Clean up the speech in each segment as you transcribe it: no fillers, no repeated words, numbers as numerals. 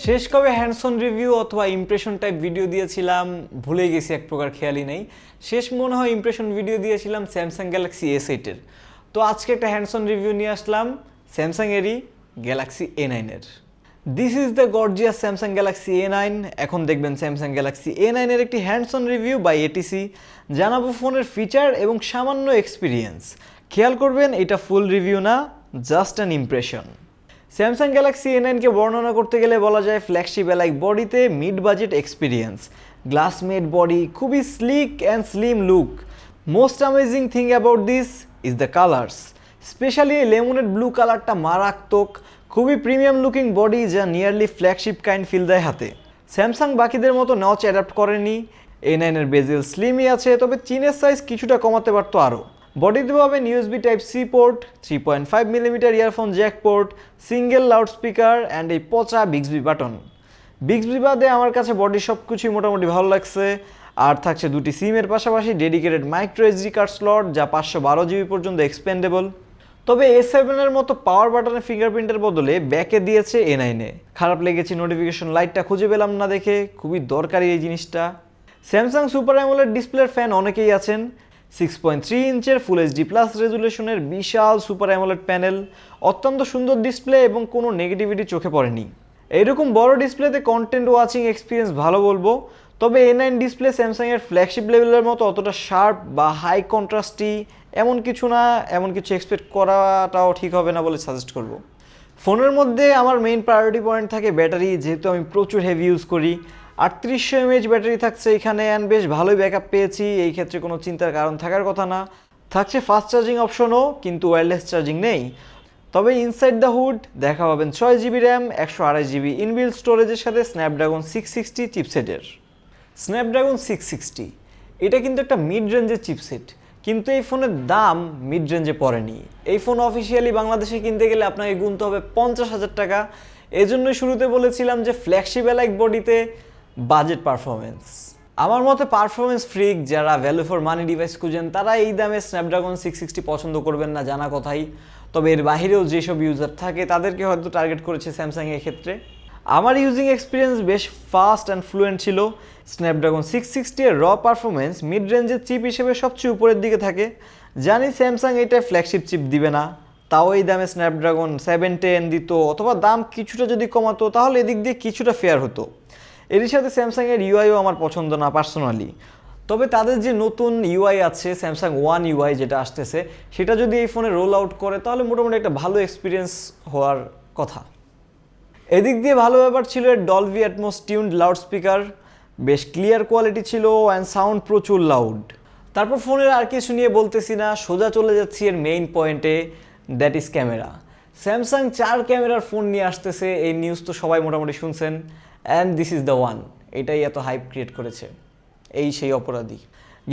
শেষ কবে hands on review অথবা ইমপ্রেশন টাইপ ভিডিও দিয়েছিলাম ভুলে গেছি, এক প্রকার খেয়ালই নেই। শেষ মনে হয় ইমপ্রেশন ভিডিও দিয়েছিলাম স্যামসাং গ্যালাক্সি S8-এর। তো আজকে একটা হ্যান্ডস অন রিভিউ নিয়ে আসলাম স্যামসাং এরই গ্যালাক্সি A9-এর। This is the gorgeous Samsung Galaxy A9। এখন দেখবেন স্যামসাং গ্যালাক্সি A9-এর একটি hands on review by ATC। জানাবো ফোনের ফিচার এবং সামান্য এক্সপিরিয়েন্স। খেয়াল করবেন এটা ফুল রিভিউ না, just an impression. Samsung Galaxy A9-কে বর্ণনা করতে গেলে বলা যায় ফ্ল্যাগশিপ অ্যালাইক বডিতে mid budget experience. Glass made body, খুবই slick and slim look. Most amazing thing about this is the colours, specially এই লেমনেড ব্লু কালারটা মারাত্মক। খুবই প্রিমিয়াম লুকিং বডি যা নিয়ারলি ফ্ল্যাগশিপ কাইন্ড ফিল দেয় হাতে। স্যামসাং বাকিদের মতো নচ অ্যাডাপ্ট করেনি। A9-এর বেজেল স্লিমই আছে, তবে চিনের সাইজ কিছুটা কমাতে পারতো আরও। বডিতে পাবেন USB Type-C port, 3.5mm earphone Jack port, single loud speaker and এই পচা বিক্সবি বাটন। বিক্সবি বাদে আমার কাছে বডির সব কিছুই মোটামুটি ভালো লাগছে। আর থাকছে দুটি সিমের পাশাপাশি dedicated micro SD card slot যা 512GB পর্যন্ত এক্সপেন্ডেবল। তবে A7-এর মতো পাওয়ার বাটনের ফিঙ্গারপ্রিন্টের বদলে ব্যাকে দিয়েছে A9-এ। খারাপ লেগেছে নোটিফিকেশন লাইটটা খুঁজে পেলাম না দেখে, খুবই দরকারি এই জিনিসটা। স্যামসাং সুপার অ্যামোলেড ডিসপ্লের ফ্যান অনেকেই আছেন। 6.3 ইঞ্চের ফুল HD+ রেজুলেশনের বিশাল সুপার অ্যামোলেড প্যানেল, অত্যন্ত সুন্দর ডিসপ্লে এবং কোনো নেগেটিভিটি চোখে পড়েনি। এইরকম বড় ডিসপ্লেতে কন্টেন্ট ওয়াচিং এক্সপিরিয়েন্স ভালো বলবো। তবে A9 ডিসপ্লে স্যামসাংয়ের ফ্ল্যাগশিপ লেভেলের মতো অতটা শার্প বা হাই কন্ট্রাস্টি এমন কিছু না, এমন কিছু এক্সপেক্ট করাটাও ঠিক হবে না বলে সাজেস্ট করব। ফোনের মধ্যে আমার মেইন প্রায়োরিটি পয়েন্ট থাকে ব্যাটারি, যেহেতু আমি প্রচুর হেভি ইউজ করি। 3800 mAh ব্যাটারি থাকছে এখানে, অ্যান্ড বেশ ভালোই ব্যাকআপ পেয়েছি। এই ক্ষেত্রে কোনো চিন্তার কারণ থাকার কথা না। থাকছে ফাস্ট চার্জিং অপশনও, কিন্তু ওয়্যারলেস চার্জিং নেই। তবে ইনসাইড দ্য হুড দেখা পাবেন 6GB র্যাম, 128GB ইনবিল্ট স্টোরেজের সাথে স্ন্যাপড্রাগন 660 চিপসেটের। স্ন্যাপড্রাগন 660 এটা কিন্তু একটা মিড রেঞ্জের চিপসেট, কিন্তু এই ফোনের দাম মিড রেঞ্জে পড়েনি। এই ফোন অফিসিয়ালি বাংলাদেশে কিনতে গেলে আপনাকে গুনতে হবে 50,000 টাকা। এজন্যই শুরুতে বলেছিলাম যে ফ্ল্যাগশিপ অ্যালাইক বডিতে বাজেট পারফরমেন্স। আমার মতে পারফরমেন্স ফ্রিক যারা ভ্যালু ফর মানি ডিভাইস খুঁজেন তারা এই দামে স্ন্যাপড্রাগন 660 পছন্দ করবেন না, জানা কথাই। তবে এর বাহিরেও যেসব ইউজার থাকে তাদেরকে হয়তো টার্গেট করেছে স্যামসাং এর ক্ষেত্রে। আমার ইউজিং এক্সপিরিয়েন্স বেশ ফাস্ট অ্যান্ড ফ্লুয়েন্ট ছিল। স্ন্যাপড্রাগন 660 এর র পারফরমেন্স মিড রেঞ্জের চিপ হিসেবে সবচেয়ে উপরের দিকে থাকে। জানি স্যামসাং এটা ফ্ল্যাগশিপ চিপ দিবে না, তাও এই দামে স্ন্যাপড্রাগন 710 দিত, অথবা দাম কিছুটা যদি কমাতো তাহলে এদিক দিয়ে কিছুটা ফেয়ার হতো। এর সাথে স্যামসাংয়ের ইউআইও আমার পছন্দ না পার্সোনালি। তবে তাদের যে নতুন ইউআই আছে স্যামসাং ওয়ান ইউআই যেটা আসতেছে, সেটা যদি এই ফোনে রোল আউট করে তাহলে মোটামুটি একটা ভালো এক্সপিরিয়েন্স হওয়ার কথা। এদিক দিয়ে ভালো ব্যাপার ছিল এর Dolby atoms tuned loud speaker, বেশ ক্লিয়ার কোয়ালিটি ছিল অ্যান্ড সাউন্ড প্রচুর লাউড। তারপর ফোনের আর কিছু নিয়ে বলতেছি না, সোজা চলে যাচ্ছি এর মেইন পয়েন্টে, দ্যাট ইজ ক্যামেরা। স্যামসাং 4 ক্যামেরার ফোন নিয়ে আসতেছে, এই নিউজ তো সবাই মোটামুটি শুনছেন। And this is the one, এটাই এত হাইপ ক্রিয়েট করেছে, এই সেই অপরাধী।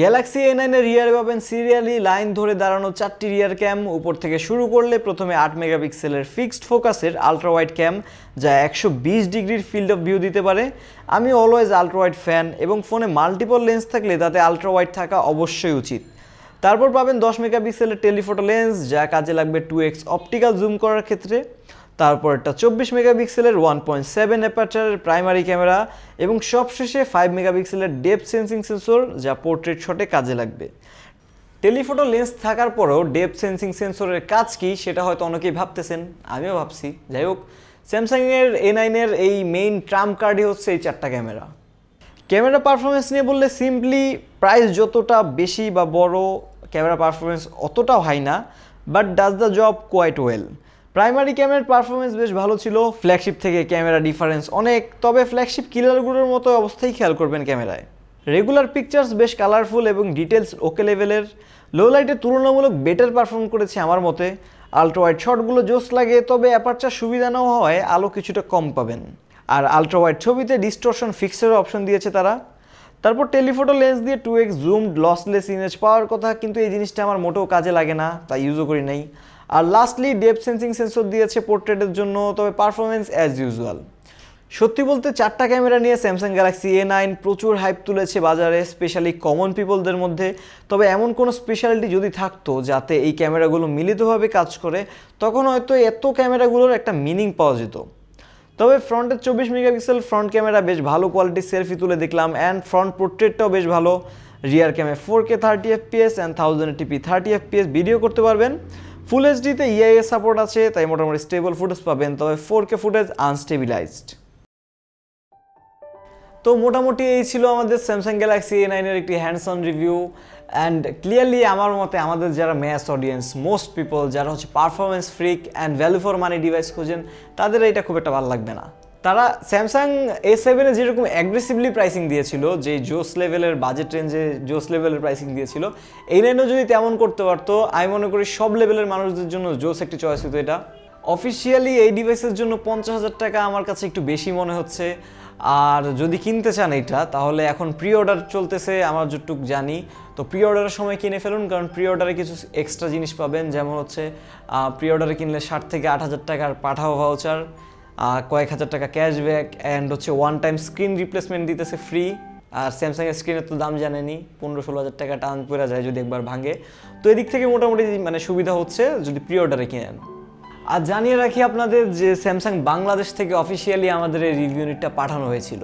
গ্যালাক্সি A9-এর রিয়ারে পাবেন সিরিয়ালি লাইন ধরে দাঁড়ানো 4টি রিয়ার ক্যাম। উপর থেকে শুরু করলে প্রথমে 8 মেগাপিক্সেলের ফিক্সড ফোকাসের আলট্রা ওয়াইড ক্যাম, যা 120 ডিগ্রির ফিল্ড অফ ভিউ দিতে পারে। আমি অলওয়েজ আলট্রা ওয়াইড ফ্যান, এবং ফোনে মাল্টিপল লেন্স থাকলে তাতে আলট্রা ওয়াইড থাকা অবশ্যই উচিত। তারপর পাবেন 10 মেগাপিক্সেলের টেলিফোটো লেন্স, যা কাজে লাগবে 2x অপটিক্যাল জুম করার ক্ষেত্রে। তারপর একটা 24 মেগাপিক্সেলের 1.7 অ্যাপারচারের প্রাইমারি ক্যামেরা, এবং সবশেষে 5 মেগাপিক্সেলের ডেপথ সেন্সিং সেন্সর, যা পোর্ট্রেট শটে কাজে লাগবে। টেলিফোটো লেন্স থাকার পরেও ডেপথ সেন্সিং সেন্সরের কাজ কি সেটা হয়তো অনেকেই ভাবতেছেন, আমিও ভাবছি। যাই হোক, স্যামসাংয়ের A9-এর এই মেইন ট্রাম্প কার্ডই হচ্ছে এই 4টা ক্যামেরা। ক্যামেরা পারফরমেন্স নিয়ে বললে সিম্পলি প্রাইস যতটা বেশি বা বড়, ক্যামেরা পারফরমেন্স অতটাও হাই না, but does the job quite well. Primary ক্যামেরার পারফরমেন্স বেশ ভালো ছিল, ফ্ল্যাগশিপ থেকে ক্যামেরা ডিফারেন্স অনেক, তবে ফ্ল্যাগশিপ কিলারগুলোর মতো অবস্থায় খেয়াল করবেন ক্যামেরায়। রেগুলার পিকচার্স বেশ কালারফুল এবং ডিটেলস ওকে লেভেলের। লো লাইটে তুলনামূলক বেটার পারফর্ম করেছে আমার মতে। আলট্রা ওয়াইড শটগুলো জোস লাগে, তবে অ্যাপারচার সুবিধা না হওয়ায় আলো কিছুটা কম পাবেন। আর আলট্রা ওয়াইড ছবিতে ডিস্টরশন ফিক্সের অপশন দিয়েছে তারা। তারপর টেলিফোটো লেন্স দিয়ে 2x জুমড লসলেস ইমেজ পাওয়ার কথা, কিন্তু এই জিনিসটা আমার মোটেও কাজে লাগে না, তাই ইউজও করি নাই। আর লাস্টলি ডেপথ সেন্সিং সেন্সর দিয়েছে পোর্ট্রেটের জন্য, তবে পারফরমেন্স অ্যাজ ইউজুয়াল। সত্যি বলতে 4টা ক্যামেরা নিয়ে স্যামসাং গ্যালাক্সি A9 প্রচুর হাইপ তুলেছে বাজারে, স্পেশালি কমন পিপলদের মধ্যে। তবে এমন কোনো স্পেশালিটি যদি থাকতো যাতে এই ক্যামেরাগুলো মিলিতভাবে কাজ করে, তখন হয়তো এত ক্যামেরাগুলোর একটা মিনিং পাওয়া যেত। তবে ফ্রন্টের 24 মেগাপিক্সেল ফ্রন্ট ক্যামেরা বেশ ভালো কোয়ালিটির সেলফি তুলে দেখলাম, অ্যান্ড ফ্রন্ট পোর্ট্রেটটাও বেশ ভালো। রিয়ার ক্যামে 4K 30 fps and 1080p 30 fps video করতে পারবেন। ফুল এইচডিতে ইআইএস সাপোর্ট আছে, তাই মোটামুটি স্টেবল ফুটেজ পাবেন, তবে 4K ফুটেজ আনস্টেবিলাইজড। তো মোটামুটি এই ছিল আমাদের স্যামসাং গ্যালাক্সি A9 এর একটি hands on review. And clearly আমার মতে আমাদের যারা ম্যাস অডিয়েন্স, মোস্ট পিপল যারা হচ্ছে performance freak and value for money device খোঁজেন, তাদের এটা খুব একটা ভালো লাগবে না। তারা স্যামসাং A7 এ যেরকম অ্যাগ্রেসিভলি প্রাইসিং দিয়েছিল, যে জোস লেভেলের বাজেট রেঞ্জে জোস লেভেলের প্রাইসিং দিয়েছিল, A9ও যদি তেমন করতে পারতো, আমি মনে করি সব লেভেলের মানুষদের জন্য জোস একটি চয়েস হতো এটা। অফিসিয়ালি এই ডিভাইসের জন্য 50,000 টাকা আমার কাছে একটু বেশি মনে হচ্ছে। আর যদি কিনতে চান এটা, তাহলে এখন প্রি অর্ডার চলতেছে আমার যতটুকু জানি, তো প্রি অর্ডারের সময় কিনে ফেলুন, কারণ প্রি অর্ডারে কিছু এক্সট্রা জিনিস পাবেন, যেমন হচ্ছে প্রি অর্ডারে কিনলে 60 থেকে 8,000 টাকার পাঠাও ভাউচার, কয়েক হাজার টাকা ক্যাশব্যাক, অ্যান্ড হচ্ছে ওয়ান টাইম স্ক্রিন রিপ্লেসমেন্ট দিতেছে ফ্রি। আর স্যামসাংয়ের স্ক্রিনের তো দাম জানেনি, 15-16,000 টাকা টান পড়ে যায় যদি একবার ভাঙে। তো এদিক থেকে মোটামুটি মানে সুবিধা হচ্ছে যদি প্রি অর্ডারে কিনেন। আর জানিয়ে রাখি আপনাদের যে স্যামসাং বাংলাদেশ থেকে অফিসিয়ালি আমাদের এই রিভিউ ইউনিটটা পাঠানো হয়েছিল।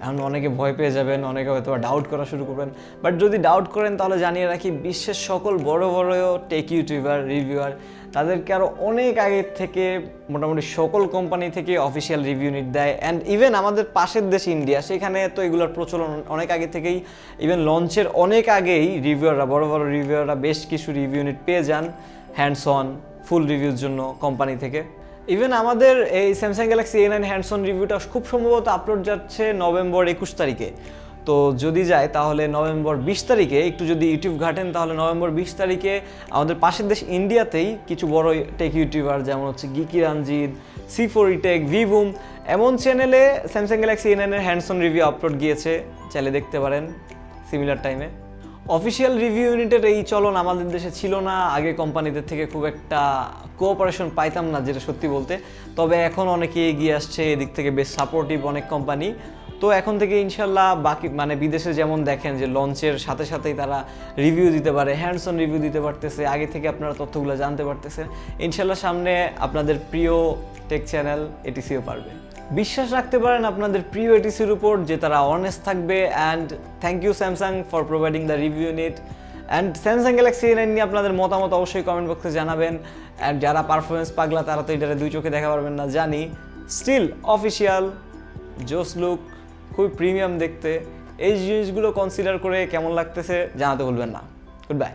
এখন অনেকে ভয় পেয়ে যাবেন, অনেকে হয়তো ডাউট করা শুরু করবেন, বাট যদি ডাউট করেন তাহলে জানিয়ে রাখি বিশ্বের সকল বড় বড় টেক ইউটিউবার, রিভিউয়ার, তাদেরকে আরও অনেক আগে থেকে মোটামুটি সকল কোম্পানি থেকে অফিসিয়াল রিভিউ ইউনিট দেয়। অ্যান্ড ইভেন আমাদের পাশের দেশ ইন্ডিয়া, সেখানে তো এগুলোর প্রচলন অনেক আগে থেকেই, ইভেন লঞ্চের অনেক আগেই রিভিউয়াররা, বড় বড় রিভিউয়াররা বেশ কিছু রিভিউ ইউনিট পেয়ে যান হ্যান্ডস অন ফুল রিভিউর জন্য কোম্পানি থেকে। ইভেন আমাদের এই Samsung Galaxy A9 hands on রিভিউটা খুব সম্ভবত আপলোড যাচ্ছে নভেম্বর 21 তারিখে। তো যদি যায় তাহলে নভেম্বর 20 তারিখে, একটু যদি ইউটিউব ঘাটেন তাহলে নভেম্বর 20 তারিখে আমাদের পাশের দেশ ইন্ডিয়াতেই কিছু বড় টেক ইউটিউবার, যেমন হচ্ছে গিকি রঞ্জিত, C4E টেক, ভিবুম, এমন চ্যানেলে স্যামসাং গ্যালাক্সি A9 এর হ্যান্ডস অন রিভিউ আপলোড গিয়েছে, চাইলে দেখতে পারেন সিমিলার টাইমে। অফিসিয়াল রিভিউ ইউনিটের এই চলন আমাদের দেশে ছিল না আগে, কোম্পানিদের থেকে খুব একটা কোঅপারেশন পাইতাম না যেটা সত্যি বলতে। তবে এখন অনেকে এগিয়ে আসছে, এদিক থেকে বেশ সাপোর্টিভ অনেক কোম্পানি। তো এখন থেকে ইনশাল্লাহ বাকি মানে বিদেশে যেমন দেখেন যে লঞ্চের সাথে সাথেই তারা রিভিউ দিতে পারে, হ্যান্ডস অন রিভিউ দিতে পারতেছে, আগে থেকে আপনারা তথ্যগুলো জানতে পারতেছেন। ইনশাল্লাহ সামনে আপনাদের প্রিয় টেক চ্যানেল এটিসিও পারবে। বিশ্বাস রাখতে পারেন আপনাদের প্রিয় এটিসির উপর যে তারা অনেস্ট থাকবে। And thank you Samsung for providing the review unit. And Samsung Galaxy A9 নিয়ে আপনাদের মতামত অবশ্যই কমেন্ট বক্সে জানাবেন। অ্যান্ড যারা পারফরমেন্স পাগলা তারা তো এটারে দুই চোখে দেখা পারবেন না জানি, স্টিল অফিসিয়াল, জোস লুক, খুবই প্রিমিয়াম দেখতে। এই জিনিসগুলো কনসিডার করে কেমন লাগতেছে জানাতে ভুলবেন না। Good bye.